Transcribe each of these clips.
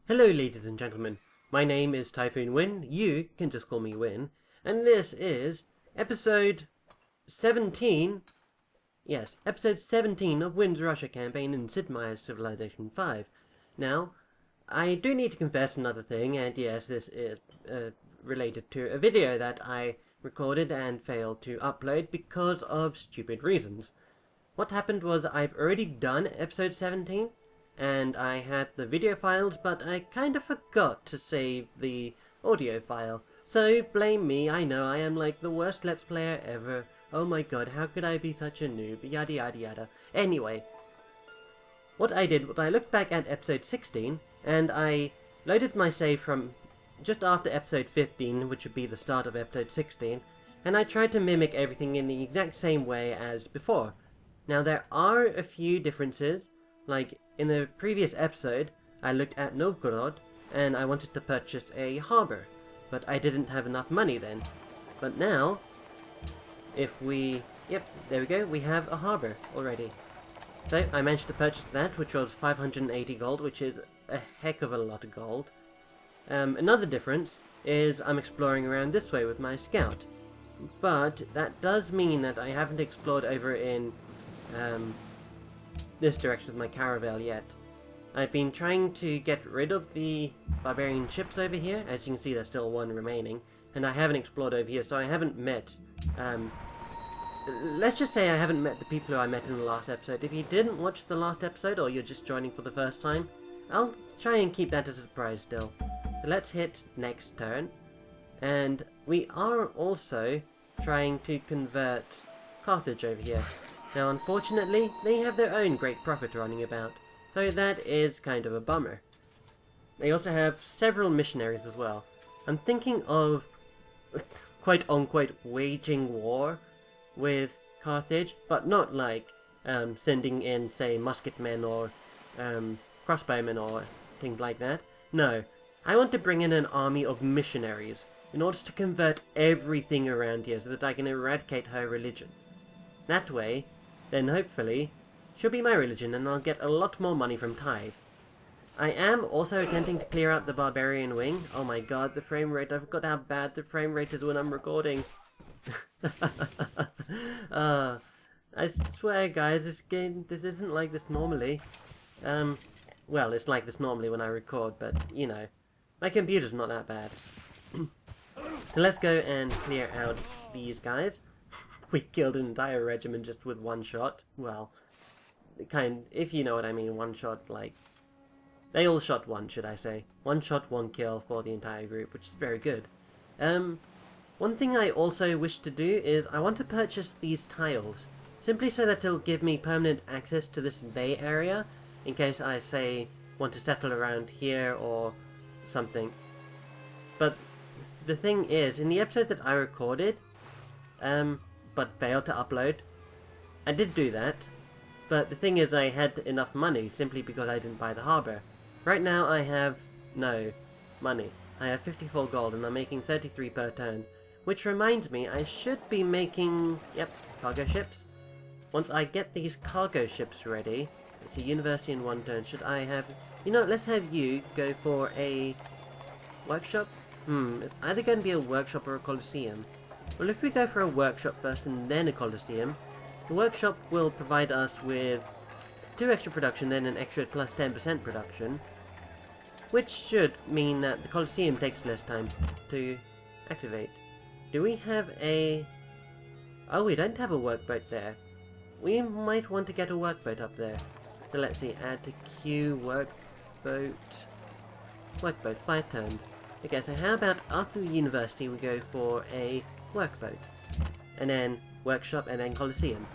Hello ladies and gentlemen, my name is Typhoon Wynn, you can just call me Wynn, and this is episode 17, yes, episode 17 of Wynn's Russia campaign in Sid Meier's Civilization 5. Now, I do need to confess another thing, and yes, this is related to a video that I recorded and failed to upload because of stupid reasons. What happened was I've already done episode 17, and I had the video files, but I kind of forgot to save the audio file. So blame me, I know I am like the worst Let's Player ever. Oh my god, how could I be such a noob, yada yada yada. Anyway, what I did was I looked back at episode 16, and I loaded my save from just after episode 15, which would be the start of episode 16, and I tried to mimic everything in the exact same way as before. Now there are a few differences, like in the previous episode I looked at Novgorod and I wanted to purchase a harbour, but I didn't have enough money then. But now, if we... yep, there we go, we have a harbour already. So I managed to purchase that, which was 580 gold, which is a heck of a lot of gold. Another difference is I'm exploring around this way with my scout. But that does mean that I haven't explored over in this direction with my caravel yet. I've been trying to get rid of the barbarian ships over here. As you can see, there's still one remaining, and I haven't explored over here, so I haven't met let's just say I haven't met the people who I met in the last episode. If you didn't watch the last episode, or you're just joining for the first time, I'll try and keep that as a surprise still. So let's hit next turn, and we are also trying to convert Carthage over here. Now unfortunately, they have their own great prophet running about, so that is kind of a bummer. They also have several missionaries as well. I'm thinking of quote-unquote waging war with Carthage, but not like sending in, say, musketmen or crossbowmen or things like that. No, I want to bring in an army of missionaries in order to convert everything around here so that I can eradicate her religion. That way, then hopefully, she'll be my religion and I'll get a lot more money from tithe. I am also attempting to clear out the barbarian wing. Oh my god, the frame rate, I forgot how bad the frame rate is when I'm recording. I swear guys, this isn't like this normally. Well, it's like this normally when I record, but, you know, my computer's not that bad. So let's go and clear out these guys. We killed an entire regiment just with one shot. Well, if you know what I mean, one shot, like... they all shot one, should I say. One shot, one kill for the entire group, which is very good. One thing I also wish to do is I want to purchase these tiles, simply so that it'll give me permanent access to this bay area, in case I, say, want to settle around here or something. But the thing is, in the episode that I recorded, but failed to upload, I did do that, but the thing is I had enough money simply because I didn't buy the harbour. Right now I have no money. I have 54 gold and I'm making 33 per turn, which reminds me I should be making, yep, cargo ships. Once I get these cargo ships ready, it's a university in one turn, should I have, you know, let's have you go for a workshop? It's either going to be a workshop or a coliseum. Well, if we go for a workshop first and then a coliseum, the workshop will provide us with 2 extra production, then an extra plus 10% production, which should mean that the coliseum takes less time to activate. Do we have a... oh, we don't have a workboat there. We might want to get a workboat up there. So let's see, add to queue, workboat... workboat, 5 turns. Okay, so how about after the university we go for a workboat, and then workshop, and then coliseum.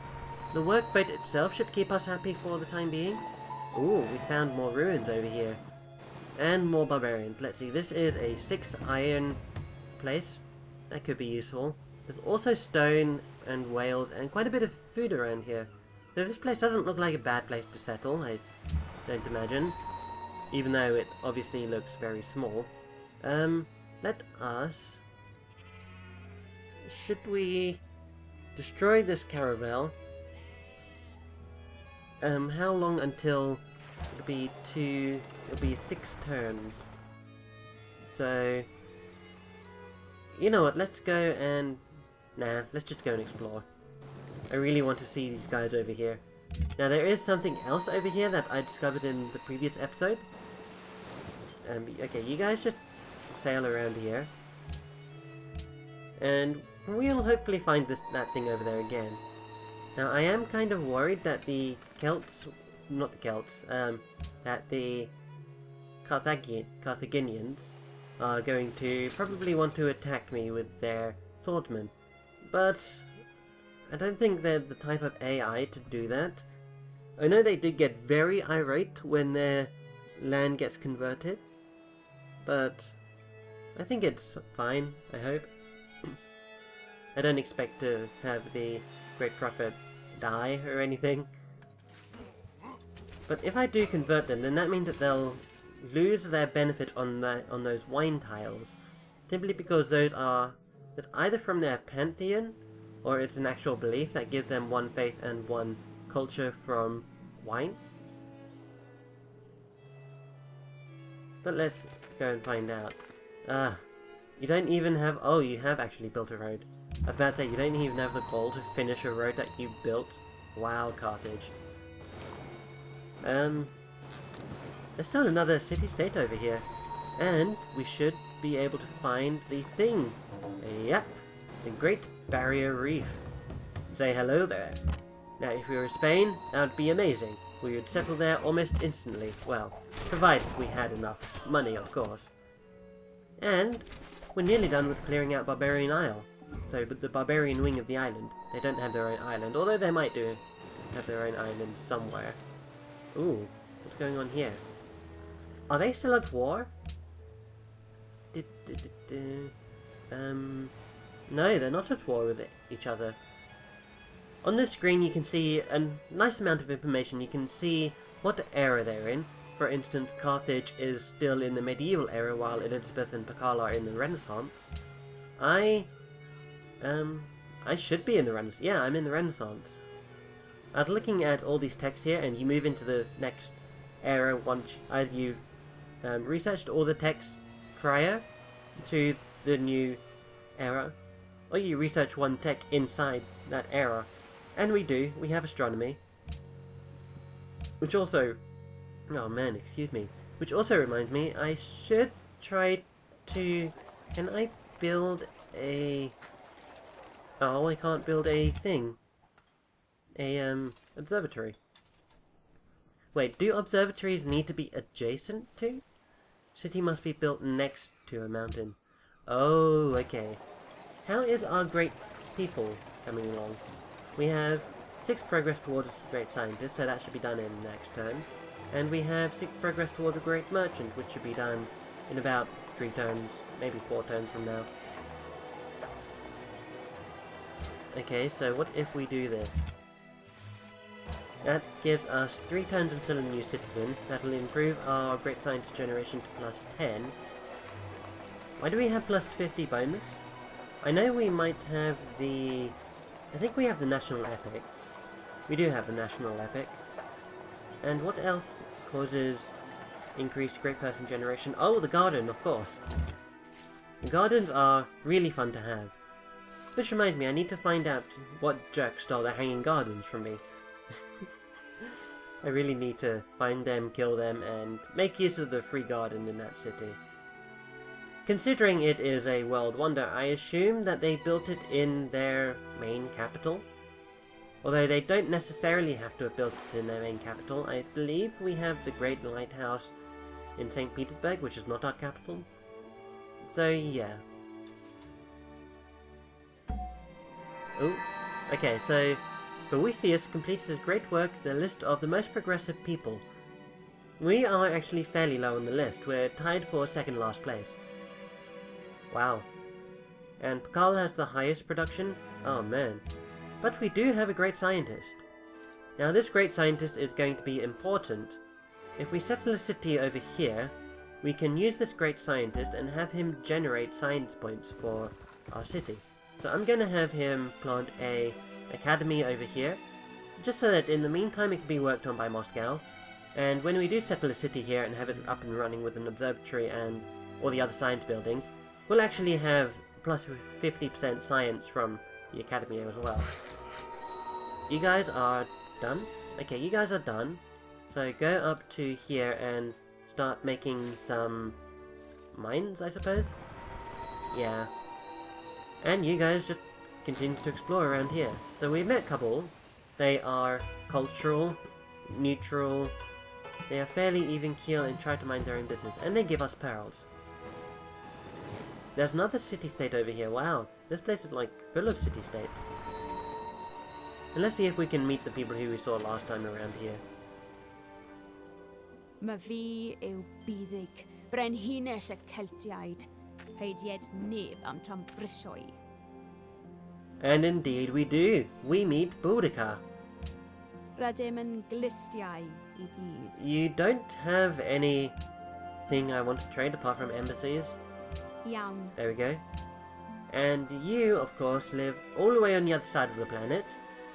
The workboat itself should keep us happy for the time being. Ooh, we found more ruins over here. And more barbarians. Let's see, this is a 6 iron place. That could be useful. There's also stone and whales and quite a bit of food around here. So this place doesn't look like a bad place to settle, I don't imagine. Even though it obviously looks very small. Let us... should we destroy this caravel? How long until it'll be 6 turns. So, you know what, let's go and... Nah, let's just go and explore. I really want to see these guys over here. Now there is something else over here that I discovered in the previous episode. Okay, you guys just sail around here. And we'll hopefully find that thing over there again. Now I am kind of worried that the Celts... Not the Celts, that the Carthaginians are going to probably want to attack me with their swordmen. But I don't think they're the type of AI to do that. I know they did get very irate when their land gets converted, but I think it's fine, I hope. I don't expect to have the Great Prophet die or anything. But if I do convert them, then that means that they'll lose their benefit on those wine tiles, simply because it's either from their pantheon, or it's an actual belief that gives them one faith and one culture from wine. But let's go and find out. You don't even have... Oh, you have actually built a road. I was about to say, you don't even have the goal to finish a road that you built. Wow, Carthage. There's still another city-state over here. And we should be able to find the thing. Yep, the Great Barrier Reef. Say hello there. Now, if we were Spain, that would be amazing. We would settle there almost instantly. Well, provided we had enough money, of course. And we're nearly done with clearing out Barbarian Isle. So, but the Barbarian wing of the island. They don't have their own island, although they might do have their own island somewhere. Ooh, what's going on here? Are they still at war? No, they're not at war with each other. On this screen you can see a nice amount of information. You can see what era they're in. For instance, Carthage is still in the medieval era while Elizabeth and Pakal are in the Renaissance. I should be in the Renaissance. Yeah, I'm in the Renaissance. I was looking at all these texts here, and you move into the next era once either you've researched all the texts prior to the new era, or you research one tech inside that era. And we do. We have astronomy. Which also... Oh man, excuse me. Which also reminds me, I should try to... Can I build a... Oh, I can't build a thing. Observatory. Wait, do observatories need to be adjacent to? City must be built next to a mountain. Oh, okay. How is our great people coming along? We have 6 progress towards a great scientist, so that should be done in the next turn. And we have 6 progress towards a great merchant, which should be done in about 3 turns, maybe 4 turns from now. Okay, so what if we do this? That gives us 3 turns until a new citizen. That'll improve our great scientist generation to +10. Why do we have +50 bonus? I know we might have the... I think we have the national epic. We do have the national epic. And what else causes increased great person generation? Oh, the garden, of course. The gardens are really fun to have. Which reminds me, I need to find out what jerk stole the hanging gardens from me. I really need to find them, kill them, and make use of the free garden in that city. Considering it is a world wonder, I assume that they built it in their main capital. Although they don't necessarily have to have built it in their main capital. I believe we have the Great Lighthouse in St. Petersburg, which is not our capital. So, yeah. Oh, okay, so Boethius completes his great work, the list of the most progressive people. We are actually fairly low on the list. We're tied for second last place. Wow. And Pakal has the highest production? Oh man. But we do have a great scientist. Now this great scientist is going to be important. If we settle a city over here, we can use this great scientist and have him generate science points for our city. So I'm going to have him plant a academy over here, just so that in the meantime it can be worked on by Moscow, And when we do settle a city here and have it up and running with an observatory and all the other science buildings, we'll actually have plus 50% science from the academy as well. You guys are done? Okay, you guys are done. So go up to here and start making some mines, I suppose? Yeah. And you guys just continue to explore around here. So we've met a couple. They are cultural, neutral, they are fairly even keel and try to mind their own business, and they give us pearls. There's another city-state over here. Wow, this place is like full of city-states. And let's see if we can meet the people who we saw last time around here. Mae fi yw buddig, brenhines y Celtiaid, peidied neb am trambrisioi. And indeed we do. We meet Boudica. Rydym yn glistiau I gyd. You don't have anything I want to trade apart from embassies. Iawn. There we go. And you, of course, live all the way on the other side of the planet,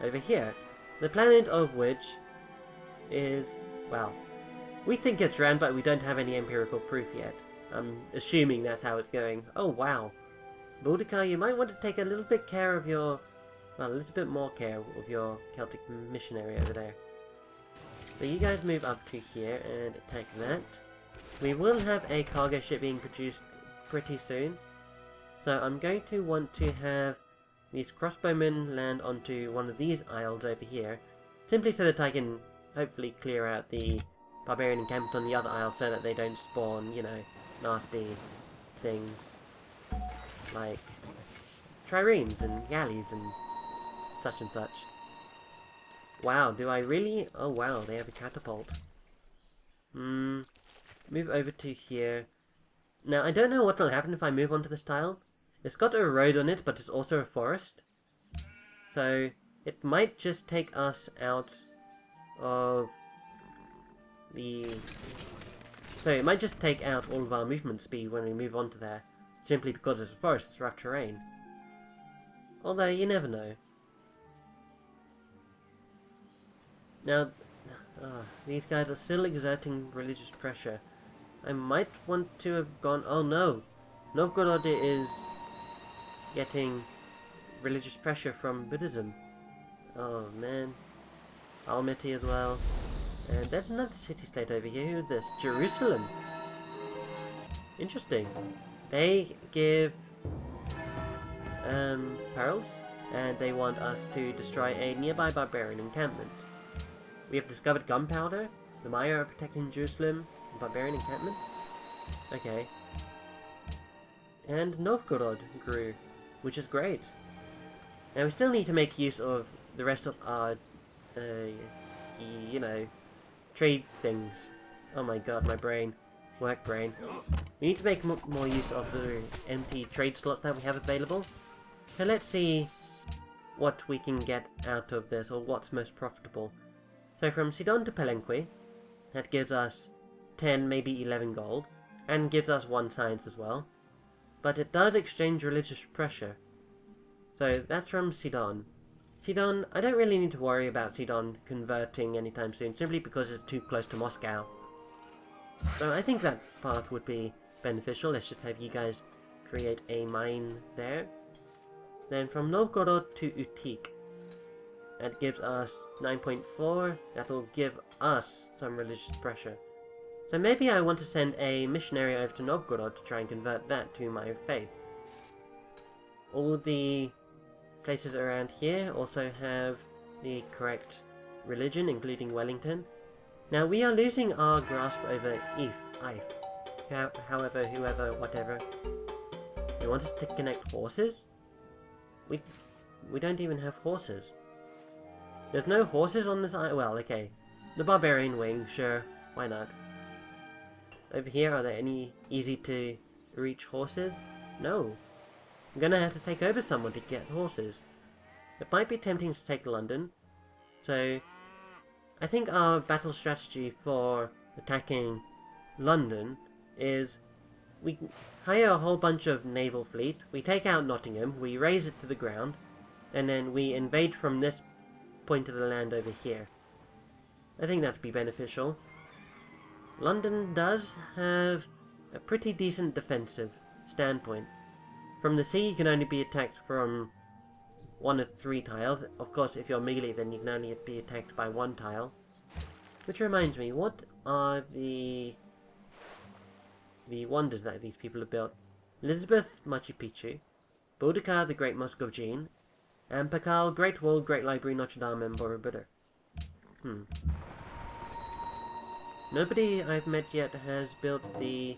over here. The planet of which is, well, we think it's round, but we don't have any empirical proof yet. I'm assuming that's how it's going. Oh, wow. Boudica, you might want to take a little bit care of your, well, a little bit more care of your Celtic missionary over there. So you guys move up to here and attack that. We will have a cargo ship being produced pretty soon. So I'm going to want to have these crossbowmen land onto one of these isles over here, simply so that I can hopefully clear out the barbarian encampment on the other isle so that they don't spawn, you know, nasty things like triremes and galleys and such and such. Wow, do I really? Oh wow, they have a catapult. Move over to here. Now, I don't know what will happen if I move onto this tile. It's got a road on it, but it's also a forest. So, it might just take us out of the... So, it might just take out all of our movement speed when we move onto there. Simply because it's a forest, it's rough terrain. Although, you never know. Now, these guys are still exerting religious pressure. I might want to have gone... Oh no! Novgorod is getting religious pressure from Buddhism. Oh man. Almaty as well. And there's another city-state over here. Who is this? Jerusalem! Interesting. They give pearls, and they want us to destroy a nearby barbarian encampment. We have discovered gunpowder. The Meier are protecting Jerusalem. Barbarian encampment? Okay. And Novgorod grew, which is great. Now we still need to make use of the rest of our, you know, trade things. Oh my god, my brain. Work brain. We need to make more use of the empty trade slots that we have available. So let's see what we can get out of this, or what's most profitable. So from Sidon to Palenque, that gives us 10, maybe 11 gold, and gives us 1 science as well. But it does exchange religious pressure. So that's from Sidon. Sidon, I don't really need to worry about Sidon converting anytime soon, simply because it's too close to Moscow. So I think that path would be beneficial. Let's just have you guys create a mine there. Then from Novgorod to Utik, that gives us 9.4. That'll give us some religious pressure. So maybe I want to send a missionary over to Novgorod to try and convert that to my faith. All the places around here also have the correct religion, including Wellington. Now we are losing our grasp over however, whoever, whatever. They want us to connect horses? We don't even have horses. There's no horses on this island. Well, okay. The barbarian wing, sure. Why not? Over here, are there any easy to reach horses? No. I'm gonna have to take over someone to get horses. It might be tempting to take London. So, I think our battle strategy for attacking London is we hire a whole bunch of naval fleet, we take out Nottingham, we raise it to the ground, and then we invade from this point of the land over here. I think that'd be beneficial. London does have a pretty decent defensive standpoint. From the sea, you can only be attacked from one of 3 tiles. Of course, if you're melee, then you can only be attacked by 1 tile. Which reminds me, what are the wonders that these people have built? Elizabeth, Machu Picchu, Boudica, the Great Mosque of Jean, and Pakal, Great Wall, Great Library, Notre Dame, and Borobudur. Nobody I've met yet has built the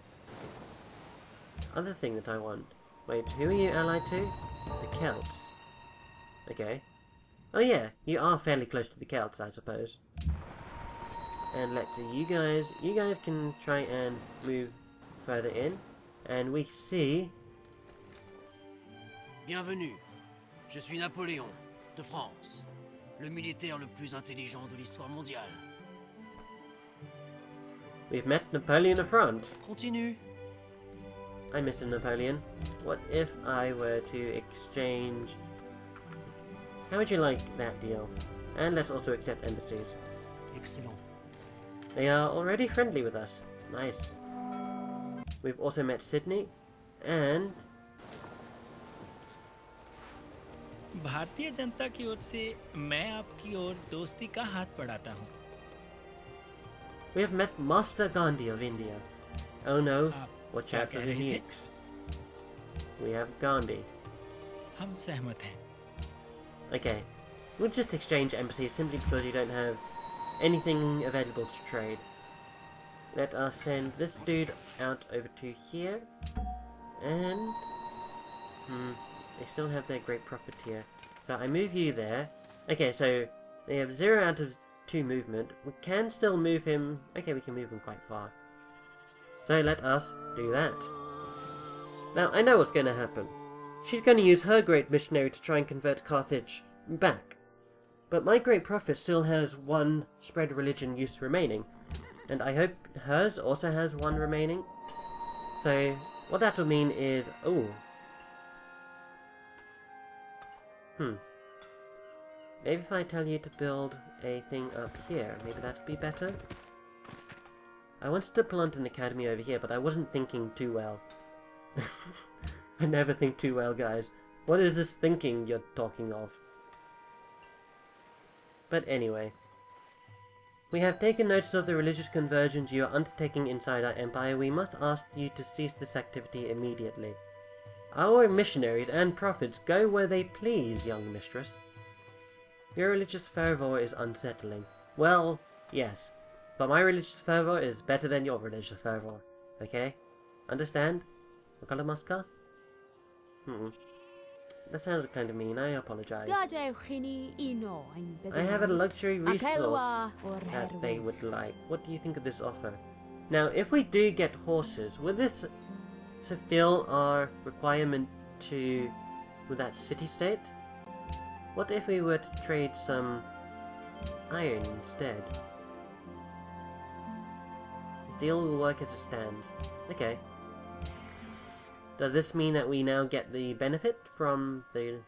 other thing that I want. Wait, who are you allied to? The Celts. Okay. Oh yeah, you are fairly close to the Celts, I suppose. And let's see, you guys can try and move further in. And we see... Bienvenue. Je suis Napoléon, de France. Le militaire le plus intelligent de l'histoire mondiale. We've met Napoleon of France. Continue. Hi, Mr. Napoleon. What if I were to exchange... How would you like that deal? And let's also accept embassies. Excellent. They are already friendly with us. Nice. We've also met Sydney, and... Bharatiya Janata की ओर से मैं आपकी ओर दोस्ती का हाथ बढ़ाता हूँ. We have met Master Gandhi of India. Oh no, watch क्या out for कह the रहे थे? nukes. We have Gandhi. हम सहमत हैं. Okay, we'll just exchange embassies simply because you don't have anything available to trade. Let us send this dude out over to here, and... they still have their great profiteer. So I move you there. Okay, so they have 0 out of 2 movement. We can still move him. Okay, we can move him quite far. So let us do that. Now, I know what's going to happen. She's going to use her great missionary to try and convert Carthage back. But my great prophet still has 1 spread religion use remaining. And I hope hers also has 1 remaining. So, what that will mean is... Oh. Maybe if I tell you to build a thing up here, maybe that'd be better? I wanted to plant an academy over here, but I wasn't thinking too well. I never think too well, guys. What is this thinking you're talking of? But anyway. We have taken notice of the religious conversions you are undertaking inside our empire. We must ask you to cease this activity immediately. Our missionaries and prophets go where they please, young mistress. Your religious fervor is unsettling. Well, yes. But my religious fervor is better than your religious fervor. Okay? Understand? Makala That sounded kind of mean. I apologize. I have a luxury resource that they would like. What do you think of this offer? Now, if we do get horses, would this fulfill our requirement with that city-state? What if we were to trade some iron instead? This deal will work as it stands. Okay. Does this mean that we now get the benefit from the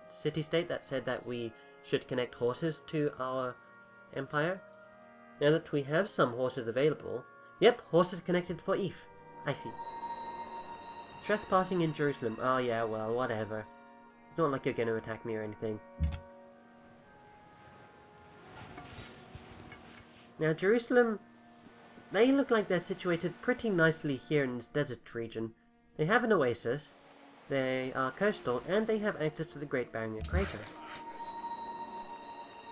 city-state that said that we should connect horses to our empire? Now that we have some horses available... Yep, horses connected for Eve. Ife. Trespassing in Jerusalem. Oh yeah, well, whatever. It's not like you're going to attack me or anything. Now, Jerusalem... They look like they're situated pretty nicely here in this desert region. They have an oasis, they are coastal, and they have access to the Great Barrier Crater.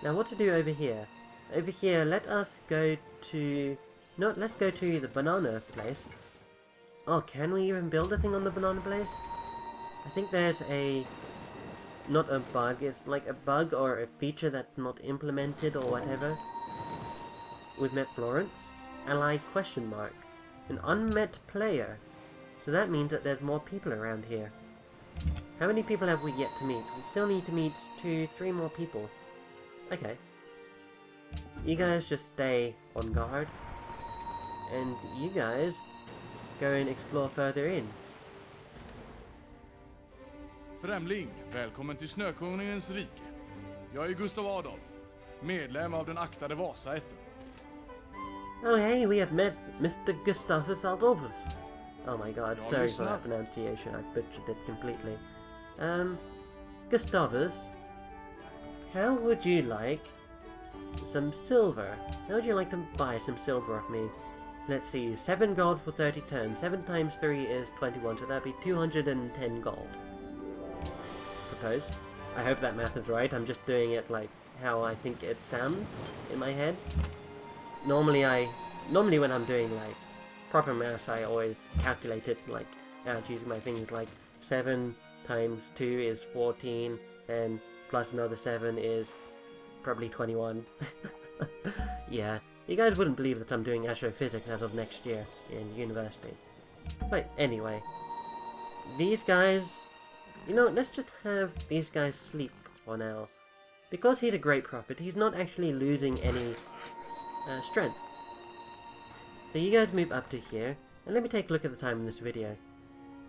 Now what to do over here? Over here, let us go to... No, let's go to the banana place. Oh, can we even build a thing on the banana place? I think there's a... Not a bug, it's like a bug or a feature that's not implemented or whatever. We've met Florence. Ally question mark. An unmet player. So that means that there's more people around here. How many people have we yet to meet? We still need to meet 2-3 more people. Okay. You guys just stay on guard. And you guys go and explore further in. Främling, välkommen till Snökonungens rike. Jag är Gustav Adolf, medlem av den aktade Vasaätten. Oh hey, we have met Mr. Gustavus Adolphus. Oh my god, Ja, sorry for lyssna. that pronunciation, I butchered it completely. Gustavus, how would you like some silver? How would you like to buy some silver off me? Let's see, 7 gold for 30 turns. 7 times 3 is 21, so that'd be 210 gold. Proposed. I hope that math is right, I'm just doing it like how I think it sounds in my head. Normally when I'm doing like proper maths, I always calculate it like out using my fingers, like 7 times 2 is 14, and plus another 7 is probably 21. Yeah, you guys wouldn't believe that I'm doing astrophysics as of next year in university. But anyway, these guys, you know, let's just have these guys sleep for now. Because he's a great prophet, he's not actually losing any strength. So you guys move up to here, and let me take a look at the time in this video.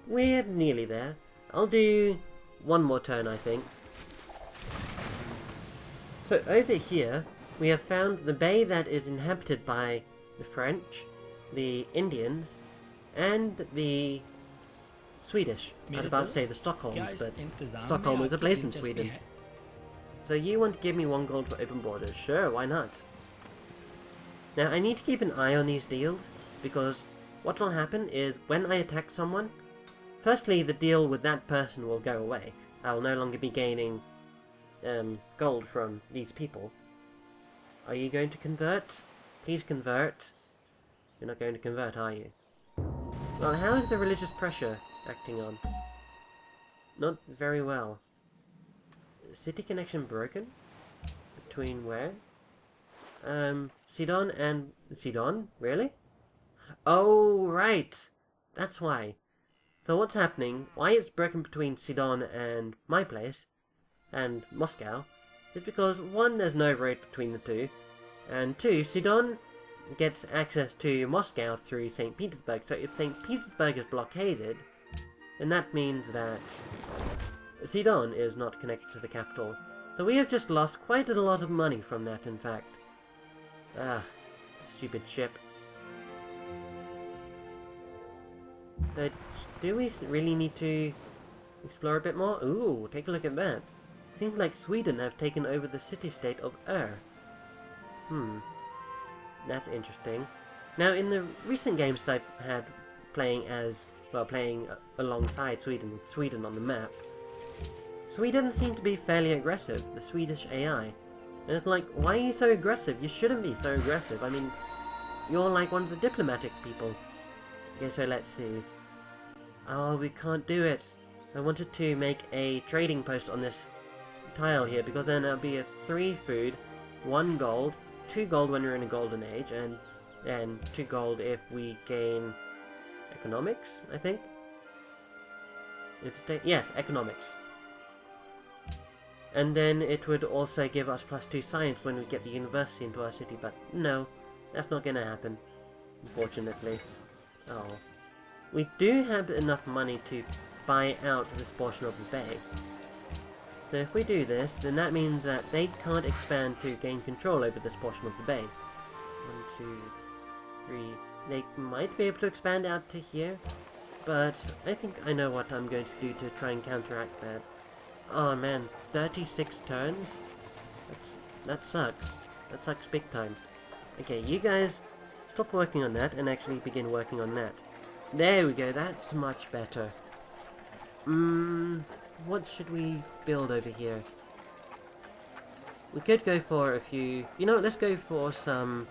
We're nearly there. I'll do one more turn, I think. So over here, we have found the bay that is inhabited by the French, the Indians, and the Swedish. I was about to say the Stockholms, but Stockholm is a place in Sweden. So you want to give me 1 gold for open borders? Sure, why not? Now I need to keep an eye on these deals, because what will happen is when I attack someone, firstly the deal with that person will go away. I'll no longer be gaining gold from these people. Are you going to convert? Please convert. You're not going to convert, are you? Well, how is the religious pressure acting on? Not very well. City connection broken? Between where? Sidon and... Sidon? Really? Oh, right! That's why. So what's happening, why it's broken between Sidon and my place, and Moscow, is because 1, there's no road between the two, and 2, Sidon gets access to Moscow through St. Petersburg, so if St. Petersburg is blockaded, then that means that Sidon is not connected to the capital. So we have just lost quite a lot of money from that, in fact. Ah, stupid ship. But do we really need to explore a bit more? Ooh, take a look at that. Seems like Sweden have taken over the city-state of That's interesting. Now, in the recent games that I've had playing alongside Sweden, with Sweden on the map, Sweden seemed to be fairly aggressive, the Swedish AI. And it's like, why are you so aggressive? You shouldn't be so aggressive. I mean, you're like one of the diplomatic people. Okay, so let's see. Oh, we can't do it. I wanted to make a trading post on this tile here, because then there'll be a 3 food, 1 gold, 2 gold when we're in a golden age, and then 2 gold if we gain economics, I think? Yes, economics. And then it would also give us +2 science when we get the university into our city, but no, that's not gonna happen, unfortunately. Oh. We do have enough money to buy out this portion of the bay. So if we do this, then that means that they can't expand to gain control over this portion of the bay. 1, 2, 3... They might be able to expand out to here, but I think I know what I'm going to do to try and counteract that. Oh man, 36 turns? That sucks. That sucks big time. Okay, you guys stop working on that and actually begin working on that. There we go, that's much better. What should we build over here? We could go for a few... You know what, let's go for some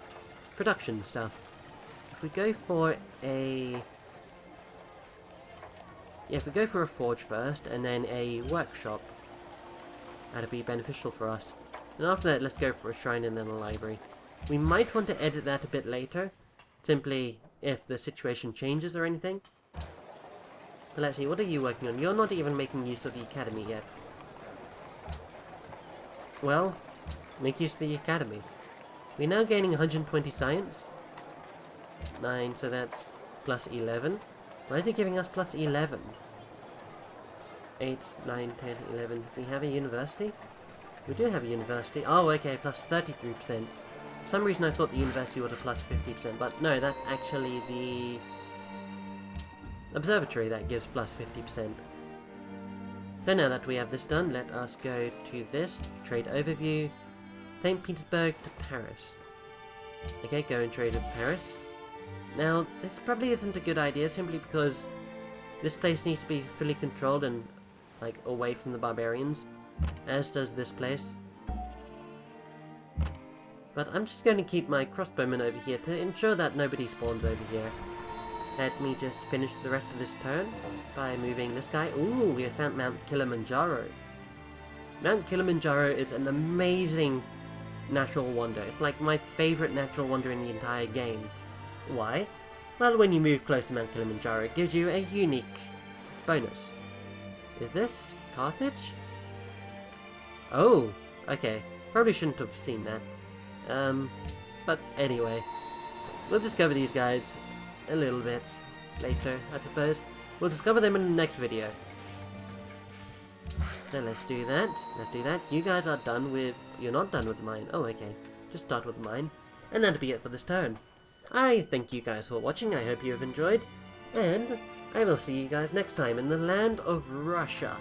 production stuff. If we go for a... Yeah, if we go for a forge first, and then a workshop, that'd be beneficial for us. And after that, let's go for a shrine and then a library. We might want to edit that a bit later, simply if the situation changes or anything. But let's see, what are you working on? You're not even making use of the academy yet. Well, make use of the academy. We're now gaining 120 science. 9, so that's plus 11. Why is it giving us plus 11? 8, 9, 10, 11. We have a university? We do have a university. Oh, okay, plus 33%. For some reason I thought the university was a plus 50%, but no, that's actually the observatory that gives plus 50%. So now that we have this done, let us go to this, trade overview, St. Petersburg to Paris. Okay, go and trade with Paris. Now, this probably isn't a good idea simply because this place needs to be fully controlled and, like, away from the barbarians, as does this place. But I'm just going to keep my crossbowmen over here to ensure that nobody spawns over here. Let me just finish the rest of this turn by moving this guy. Ooh, we have found Mount Kilimanjaro. Mount Kilimanjaro is an amazing natural wonder. It's like my favourite natural wonder in the entire game. Why? Well, when you move close to Mount Kilimanjaro, it gives you a unique bonus. Is this Carthage? Oh, okay. Probably shouldn't have seen that. But anyway, we'll discover these guys a little bit later, I suppose. We'll discover them in the next video. So let's do that. Let's do that. You guys are done with... You're not done with the mine. Oh, okay. Just start with the mine. And that'll be it for this turn. I thank you guys for watching. I hope you have enjoyed. And I will see you guys next time in the land of Russia.